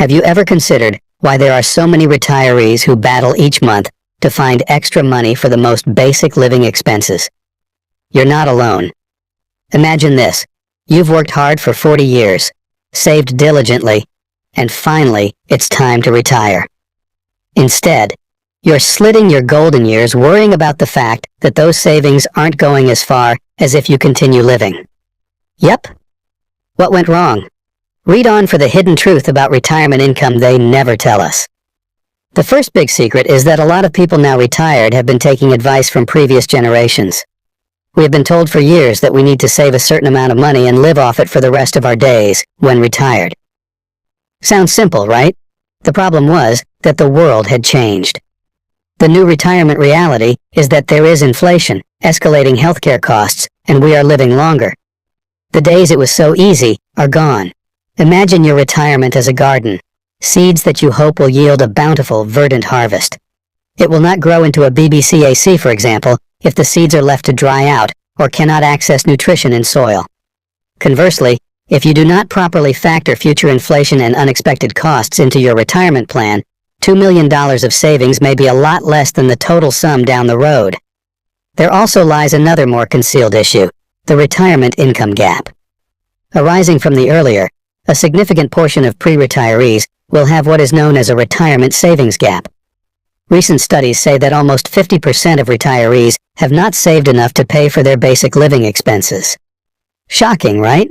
Have you ever considered why there are so many retirees who battle each month to find extra money for the most basic living expenses? You're not alone. Imagine this. You've worked hard for 40 years, saved diligently, and finally, it's time to retire. Instead, you're slitting your golden years worrying about the fact that those savings aren't going as far as if you continue living. Yep. What went wrong? Read on for the hidden truth about retirement income they never tell us. The first big secret is that a lot of people now retired have been taking advice from previous generations. We have been told for years that we need to save a certain amount of money and live off it for the rest of our days when retired. Sounds simple, right? The problem was that the world had changed. The new retirement reality is that there is inflation, escalating healthcare costs, and we are living longer. The days it was so easy are gone. Imagine your retirement as a garden, seeds that you hope will yield a bountiful, verdant harvest. It will not grow into a BBC AC, for example, if the seeds are left to dry out or cannot access nutrition in soil. Conversely, if you do not properly factor future inflation and unexpected costs into your retirement plan, $2 million of savings may be a lot less than the total sum down the road. There also lies another more concealed issue, the retirement income gap. Arising from the earlier, a significant portion of pre-retirees will have what is known as a retirement savings gap. Recent studies say that almost 50% of retirees have not saved enough to pay for their basic living expenses. Shocking, right?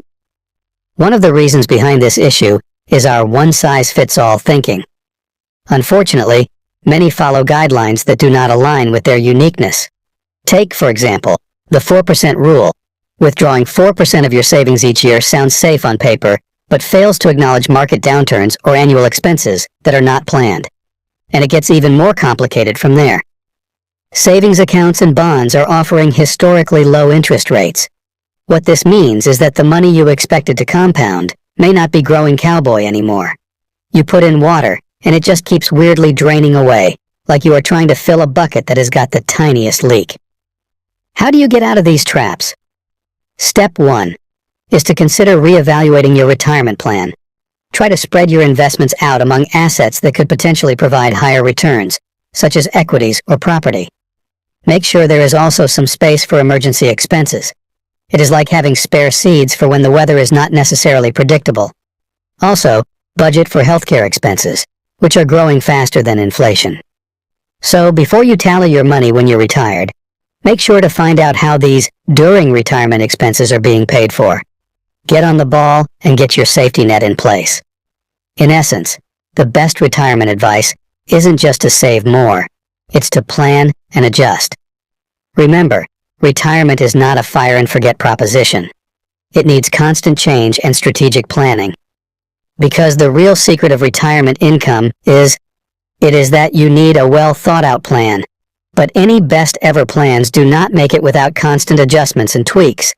One of the reasons behind this issue is our one-size-fits-all thinking. Unfortunately, many follow guidelines that do not align with their uniqueness. Take, for example, the 4% rule. Withdrawing 4% of your savings each year sounds safe on paper, but fails to acknowledge market downturns or annual expenses that are not planned. And it gets even more complicated from there. Savings accounts and bonds are offering historically low interest rates. What this means is that the money you expected to compound may not be growing cowboy anymore. You put in water, and it just keeps weirdly draining away, like you are trying to fill a bucket that has got the tiniest leak. How do you get out of these traps? Step 1 is to consider reevaluating your retirement plan. Try to spread your investments out among assets that could potentially provide higher returns, such as equities or property. Make sure there is also some space for emergency expenses. It is like having spare seeds for when the weather is not necessarily predictable. Also, budget for healthcare expenses, which are growing faster than inflation. So, before you tally your money when you're retired, make sure to find out how these during retirement expenses are being paid for. Get on the ball and get your safety net in place. In essence, the best retirement advice isn't just to save more, it's to plan and adjust. Remember, retirement is not a fire-and-forget proposition. It needs constant change and strategic planning. Because the real secret of retirement income is that you need a well-thought-out plan. But any best-ever plans do not make it without constant adjustments and tweaks.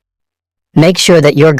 Make sure that your